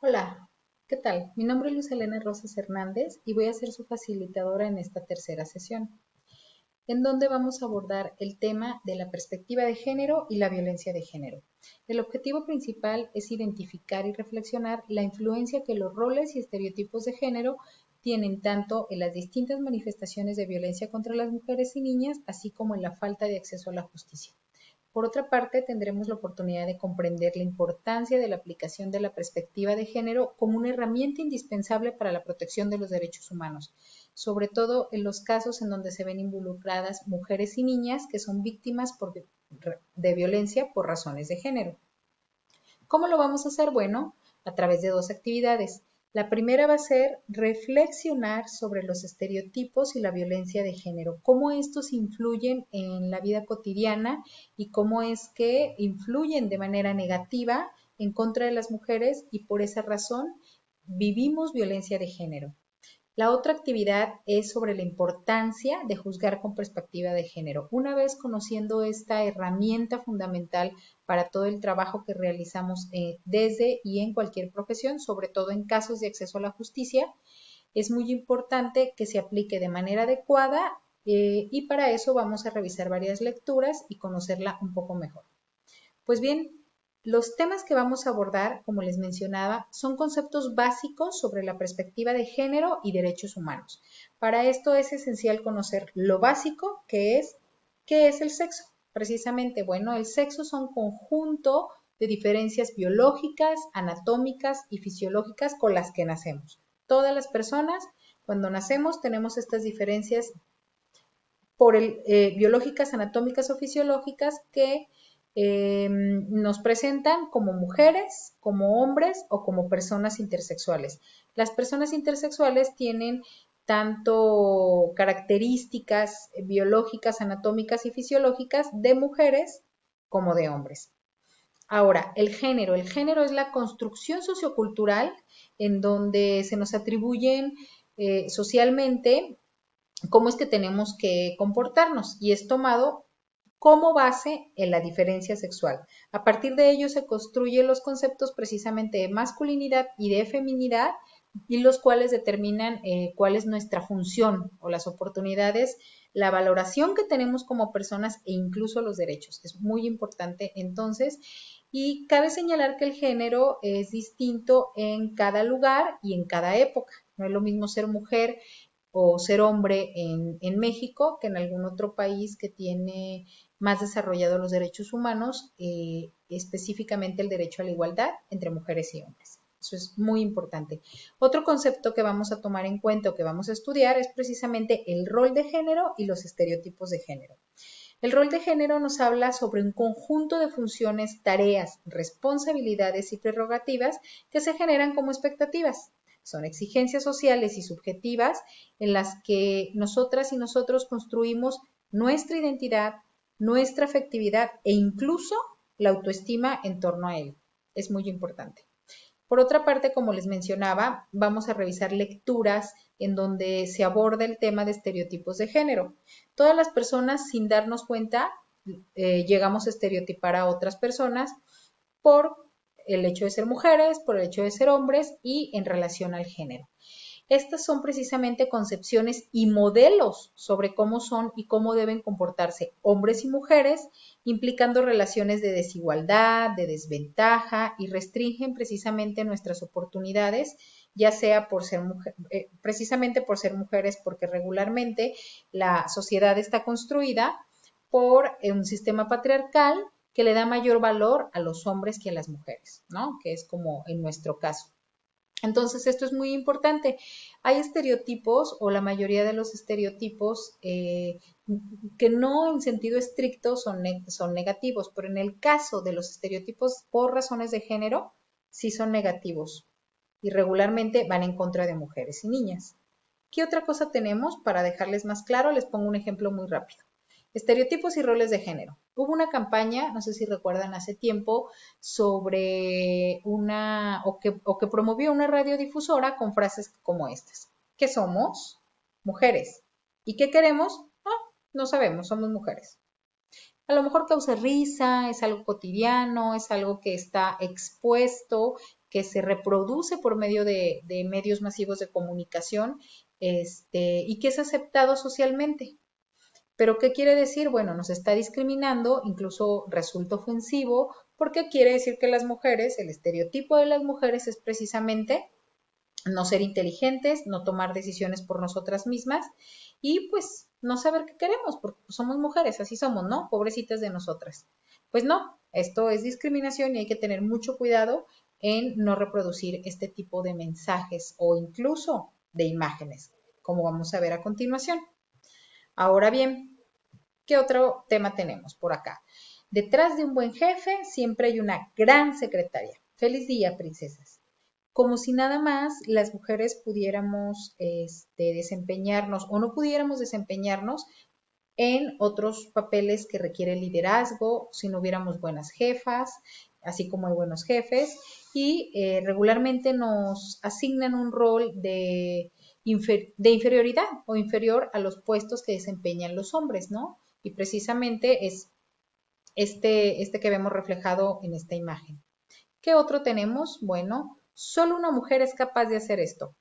Hola, ¿qué tal? Mi nombre es Luz Helena Rosas Hernández y voy a ser su facilitadora en esta tercera sesión, en donde vamos a abordar el tema de la perspectiva de género y la violencia de género. El objetivo principal es identificar y reflexionar la influencia que los roles y estereotipos de género tienen tanto en las distintas manifestaciones de violencia contra las mujeres y niñas, así como en la falta de acceso a la justicia. Por otra parte, tendremos la oportunidad de comprender la importancia de la aplicación de la perspectiva de género como una herramienta indispensable para la protección de los derechos humanos, sobre todo en los casos en donde se ven involucradas mujeres y niñas que son víctimas de violencia por razones de género. ¿Cómo lo vamos a hacer? Bueno, a través de dos actividades. La primera va a ser reflexionar sobre los estereotipos y la violencia de género, cómo estos influyen en la vida cotidiana y cómo es que influyen de manera negativa en contra de las mujeres y por esa razón vivimos violencia de género. La otra actividad es sobre la importancia de juzgar con perspectiva de género. Una vez conociendo esta herramienta fundamental para todo el trabajo que realizamos desde y en cualquier profesión, sobre todo en casos de acceso a la justicia, es muy importante que se aplique de manera adecuada y para eso vamos a revisar varias lecturas y conocerla un poco mejor. Pues bien, los temas que vamos a abordar, como les mencionaba, son conceptos básicos sobre la perspectiva de género y derechos humanos. Para esto es esencial conocer lo básico, que es ¿qué es el sexo? Precisamente, bueno, el sexo es un conjunto de diferencias biológicas, anatómicas y fisiológicas con las que nacemos. Todas las personas, cuando nacemos, tenemos estas diferencias biológicas, anatómicas o fisiológicas que nos presentan como mujeres, como hombres o como personas intersexuales. Las personas intersexuales tienen tanto características biológicas, anatómicas y fisiológicas de mujeres como de hombres. Ahora, el género es la construcción sociocultural en donde se nos atribuyen socialmente cómo es que tenemos que comportarnos y es tomado como base en la diferencia sexual. A partir de ello se construyen los conceptos precisamente de masculinidad y de feminidad y los cuales determinan cuál es nuestra función o las oportunidades, la valoración que tenemos como personas e incluso los derechos. Es muy importante entonces y cabe señalar que el género es distinto en cada lugar y en cada época. No es lo mismo ser mujer o ser hombre en México que en algún otro país que tiene más desarrollado los derechos humanos, específicamente el derecho a la igualdad entre mujeres y hombres. Eso es muy importante. Otro concepto que vamos a tomar en cuenta o que vamos a estudiar es precisamente el rol de género y los estereotipos de género. El rol de género nos habla sobre un conjunto de funciones, tareas, responsabilidades y prerrogativas que se generan como expectativas. Son exigencias sociales y subjetivas en las que nosotras y nosotros construimos nuestra identidad, nuestra afectividad e incluso la autoestima en torno a él. Es muy importante. Por otra parte, como les mencionaba, vamos a revisar lecturas en donde se aborda el tema de estereotipos de género. Todas las personas, sin darnos cuenta, llegamos a estereotipar a otras personas por el hecho de ser mujeres, por el hecho de ser hombres y en relación al género. Estas son precisamente concepciones y modelos sobre cómo son y cómo deben comportarse hombres y mujeres, implicando relaciones de desigualdad, de desventaja y restringen precisamente nuestras oportunidades, ya sea por ser precisamente por ser mujeres, porque regularmente la sociedad está construida por un sistema patriarcal que le da mayor valor a los hombres que a las mujeres, ¿no? Que es como en nuestro caso. Entonces, esto es muy importante. Hay estereotipos o la mayoría de los estereotipos que no en sentido estricto son negativos, pero en el caso de los estereotipos por razones de género, sí son negativos y regularmente van en contra de mujeres y niñas. ¿Qué otra cosa tenemos? Para dejarles más claro, les pongo un ejemplo muy rápido. Estereotipos y roles de género. Hubo una campaña, no sé si recuerdan hace tiempo, sobre o que promovió una radiodifusora con frases como estas. ¿Qué somos? Mujeres. ¿Y qué queremos? No sabemos, somos mujeres. A lo mejor causa risa, es algo cotidiano, es algo que está expuesto que se reproduce por medio de medios masivos de comunicación y que es aceptado socialmente. ¿Pero qué quiere decir? Bueno, nos está discriminando, incluso resulta ofensivo, porque quiere decir que las mujeres, el estereotipo de las mujeres es precisamente no ser inteligentes, no tomar decisiones por nosotras mismas y pues no saber qué queremos, porque somos mujeres, así somos, ¿no? Pobrecitas de nosotras. Pues no, esto es discriminación y hay que tener mucho cuidado en no reproducir este tipo de mensajes o incluso de imágenes, como vamos a ver a continuación. Ahora bien, ¿qué otro tema tenemos por acá? Detrás de un buen jefe siempre hay una gran secretaria. Feliz día, princesas. Como si nada más las mujeres pudiéramos desempeñarnos o no pudiéramos desempeñarnos en otros papeles que requieren liderazgo, si no hubiéramos buenas jefas, así como hay buenos jefes, y regularmente nos asignan un rol de inferioridad o inferior a los puestos que desempeñan los hombres, ¿no? Y precisamente es este que vemos reflejado en esta imagen. ¿Qué otro tenemos? Bueno, solo una mujer es capaz de hacer esto.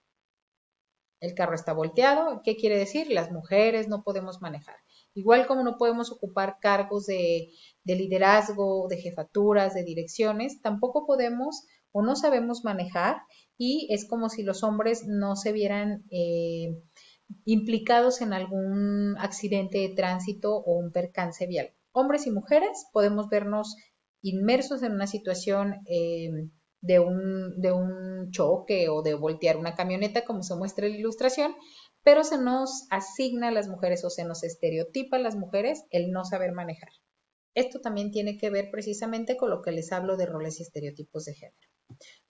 El carro está volteado. ¿Qué quiere decir? Las mujeres no podemos manejar. Igual como no podemos ocupar cargos de liderazgo, de jefaturas, de direcciones, tampoco podemos o no sabemos manejar y es como si los hombres no se vieran implicados en algún accidente de tránsito o un percance vial. Hombres y mujeres podemos vernos inmersos en una situación de un choque o de voltear una camioneta, como se muestra en la ilustración, pero se nos asigna a las mujeres o se nos estereotipa a las mujeres el no saber manejar. Esto también tiene que ver precisamente con lo que les hablo de roles y estereotipos de género.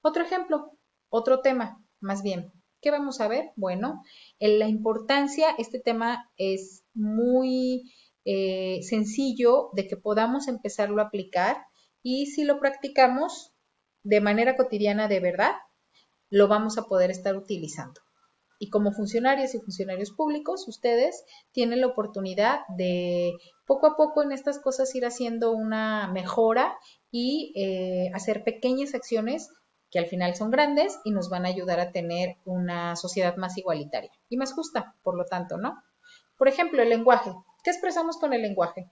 Otro ejemplo, otro tema, más bien. ¿Qué vamos a ver? Bueno, en la importancia, este tema es muy sencillo de que podamos empezarlo a aplicar y si lo practicamos de manera cotidiana de verdad, lo vamos a poder estar utilizando. Y como funcionarias y funcionarios públicos, ustedes tienen la oportunidad de poco a poco en estas cosas ir haciendo una mejora y hacer pequeñas acciones que al final son grandes y nos van a ayudar a tener una sociedad más igualitaria y más justa, por lo tanto, ¿no? Por ejemplo, el lenguaje. ¿Qué expresamos con el lenguaje?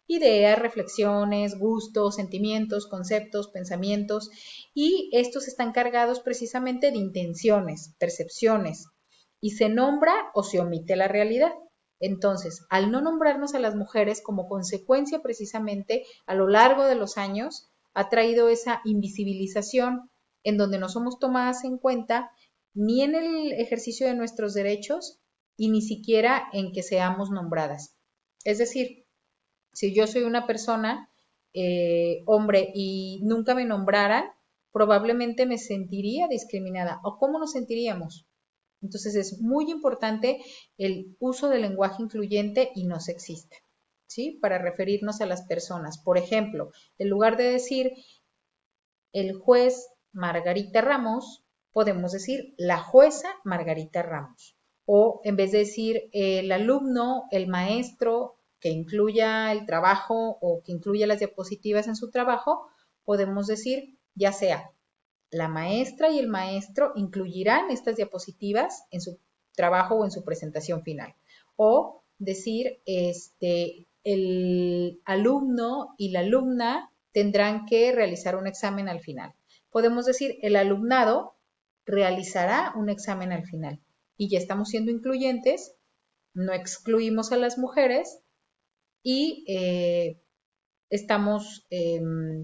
Ideas, reflexiones, gustos, sentimientos, conceptos, pensamientos, y estos están cargados precisamente de intenciones, percepciones, y se nombra o se omite la realidad. Entonces, al no nombrarnos a las mujeres como consecuencia precisamente a lo largo de los años, ha traído esa invisibilización en donde no somos tomadas en cuenta ni en el ejercicio de nuestros derechos y ni siquiera en que seamos nombradas. Es decir, si yo soy una persona, hombre, y nunca me nombraran, probablemente me sentiría discriminada. ¿O cómo nos sentiríamos? Entonces es muy importante el uso del lenguaje incluyente y no sexista, ¿sí? Para referirnos a las personas. Por ejemplo, en lugar de decir el juez Margarita Ramos, podemos decir la jueza Margarita Ramos. O en vez de decir el alumno, el maestro, que incluya el trabajo o que incluya las diapositivas en su trabajo, podemos decir ya sea la maestra y el maestro incluirán estas diapositivas en su trabajo o en su presentación final. O decir, el alumno y la alumna tendrán que realizar un examen al final. Podemos decir, el alumnado realizará un examen al final. Y ya estamos siendo incluyentes, no excluimos a las mujeres y estamos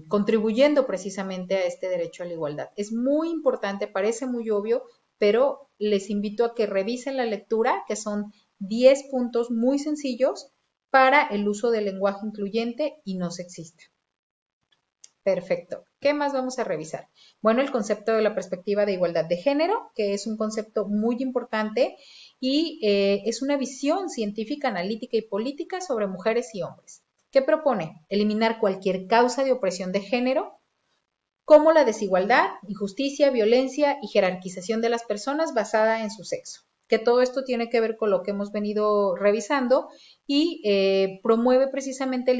contribuyendo precisamente a este derecho a la igualdad. Es muy importante, parece muy obvio, pero les invito a que revisen la lectura, que son 10 puntos muy sencillos para el uso del lenguaje incluyente y no sexista. Perfecto. ¿Qué más vamos a revisar? Bueno, el concepto de la perspectiva de igualdad de género, que es un concepto muy importante y es una visión científica, analítica y política sobre mujeres y hombres. ¿Qué propone? Eliminar cualquier causa de opresión de género, como la desigualdad, injusticia, violencia y jerarquización de las personas basada en su sexo. Que todo esto tiene que ver con lo que hemos venido revisando y promueve precisamente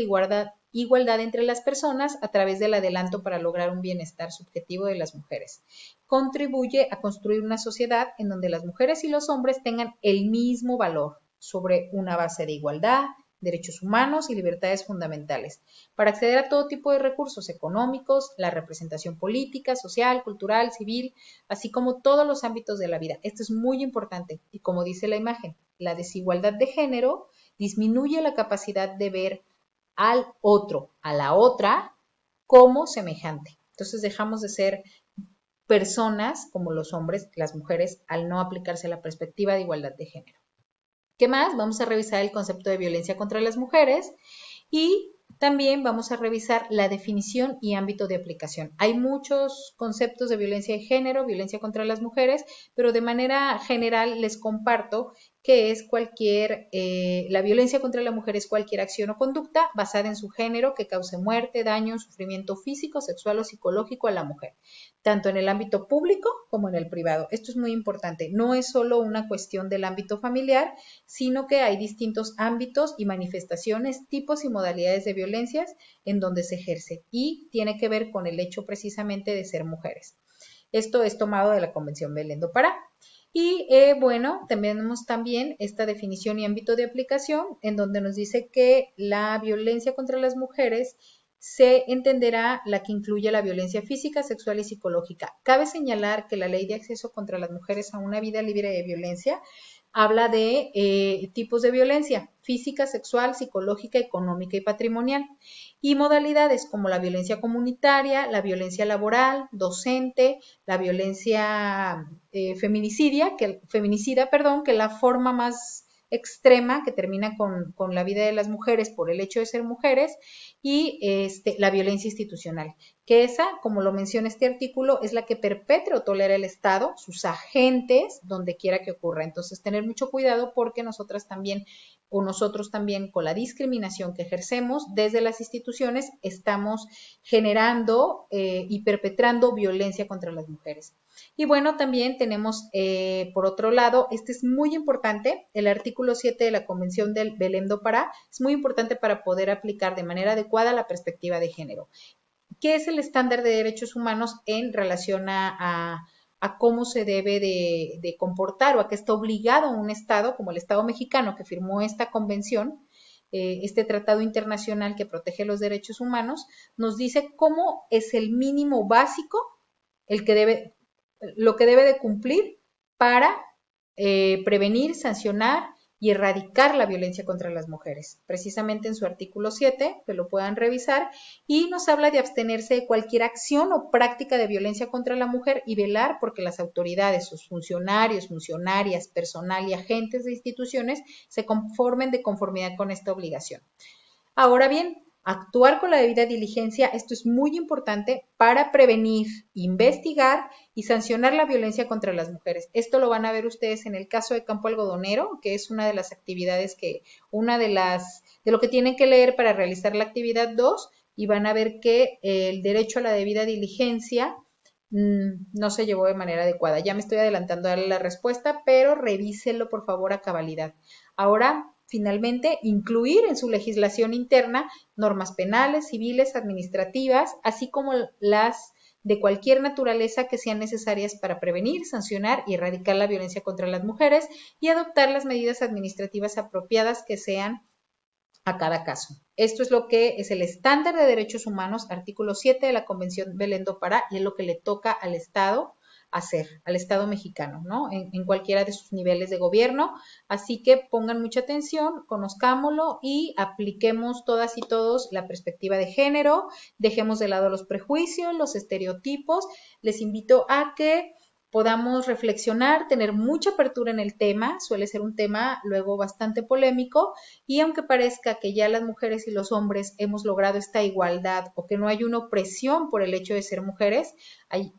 igualdad entre las personas a través del adelanto para lograr un bienestar subjetivo de las mujeres. Contribuye a construir una sociedad en donde las mujeres y los hombres tengan el mismo valor sobre una base de igualdad, derechos humanos y libertades fundamentales, para acceder a todo tipo de recursos económicos, la representación política, social, cultural, civil, así como todos los ámbitos de la vida. Esto es muy importante y como dice la imagen, la desigualdad de género disminuye la capacidad de ver al otro, a la otra, como semejante. Entonces dejamos de ser personas como los hombres, las mujeres, al no aplicarse la perspectiva de igualdad de género. ¿Qué más? Vamos a revisar el concepto de violencia contra las mujeres y también vamos a revisar la definición y ámbito de aplicación. Hay muchos conceptos de violencia de género, violencia contra las mujeres, pero de manera general les comparto que es la violencia contra la mujer es cualquier acción o conducta basada en su género que cause muerte, daño, sufrimiento físico, sexual o psicológico a la mujer, tanto en el ámbito público como en el privado. Esto es muy importante. No es solo una cuestión del ámbito familiar, sino que hay distintos ámbitos y manifestaciones, tipos y modalidades de violencias en donde se ejerce y tiene que ver con el hecho precisamente de ser mujeres. Esto es tomado de la Convención Belén do Pará. Y bueno, tenemos también esta definición y ámbito de aplicación en donde nos dice que la violencia contra las mujeres se entenderá la que incluye la violencia física, sexual y psicológica. Cabe señalar que la Ley de Acceso contra las Mujeres a una Vida Libre de Violencia habla de tipos de violencia física, sexual, psicológica, económica y patrimonial y modalidades como la violencia comunitaria, la violencia laboral, docente, la violencia feminicida, que la forma más extrema que termina con la vida de las mujeres por el hecho de ser mujeres y la violencia institucional, que esa, como lo menciona este artículo, es la que perpetra o tolera el Estado, sus agentes, donde quiera que ocurra. Entonces, tener mucho cuidado porque nosotros también con la discriminación que ejercemos desde las instituciones estamos generando y perpetrando violencia contra las mujeres. Y bueno, también tenemos, por otro lado, este es muy importante, el artículo 7 de la Convención del Belém do Pará, es muy importante para poder aplicar de manera adecuada la perspectiva de género. ¿Qué es el estándar de derechos humanos en relación a cómo se debe de comportar o a qué está obligado un Estado, como el Estado mexicano que firmó esta convención, este tratado internacional que protege los derechos humanos, nos dice cómo es el mínimo básico lo que debe de cumplir para prevenir, sancionar y erradicar la violencia contra las mujeres, precisamente en su artículo 7, que lo puedan revisar, y nos habla de abstenerse de cualquier acción o práctica de violencia contra la mujer y velar porque las autoridades, sus funcionarios, funcionarias, personal y agentes de instituciones se conformen de conformidad con esta obligación. Ahora bien, actuar con la debida diligencia, esto es muy importante para prevenir, investigar y sancionar la violencia contra las mujeres. Esto lo van a ver ustedes en el caso de Campo Algodonero, que es una de las actividades de lo que tienen que leer para realizar la actividad 2, y van a ver que el derecho a la debida diligencia no se llevó de manera adecuada. Ya me estoy adelantando a darle la respuesta, pero revíselo por favor a cabalidad. Ahora, finalmente, incluir en su legislación interna normas penales, civiles, administrativas, así como las de cualquier naturaleza que sean necesarias para prevenir, sancionar y erradicar la violencia contra las mujeres y adoptar las medidas administrativas apropiadas que sean a cada caso. Esto es lo que es el estándar de derechos humanos, artículo 7 de la Convención Belén do Pará, y es lo que le toca al Estado hacer, al Estado mexicano, ¿no? En cualquiera de sus niveles de gobierno. Así que pongan mucha atención, conozcámoslo y apliquemos todas y todos la perspectiva de género, dejemos de lado los prejuicios, los estereotipos. Les invito a que podamos reflexionar, tener mucha apertura en el tema, suele ser un tema luego bastante polémico, y aunque parezca que ya las mujeres y los hombres hemos logrado esta igualdad o que no hay una opresión por el hecho de ser mujeres, hay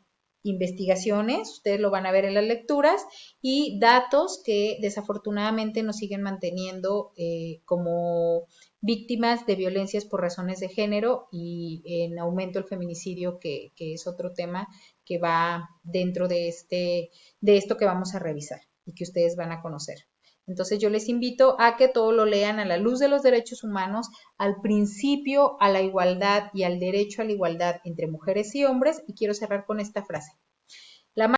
investigaciones, ustedes lo van a ver en las lecturas, y datos que desafortunadamente nos siguen manteniendo como víctimas de violencias por razones de género y en aumento el feminicidio, que es otro tema que va dentro de esto que vamos a revisar y que ustedes van a conocer. Entonces yo les invito a que todo lo lean a la luz de los derechos humanos, al principio a la igualdad y al derecho a la igualdad entre mujeres y hombres. Y quiero cerrar con esta frase. La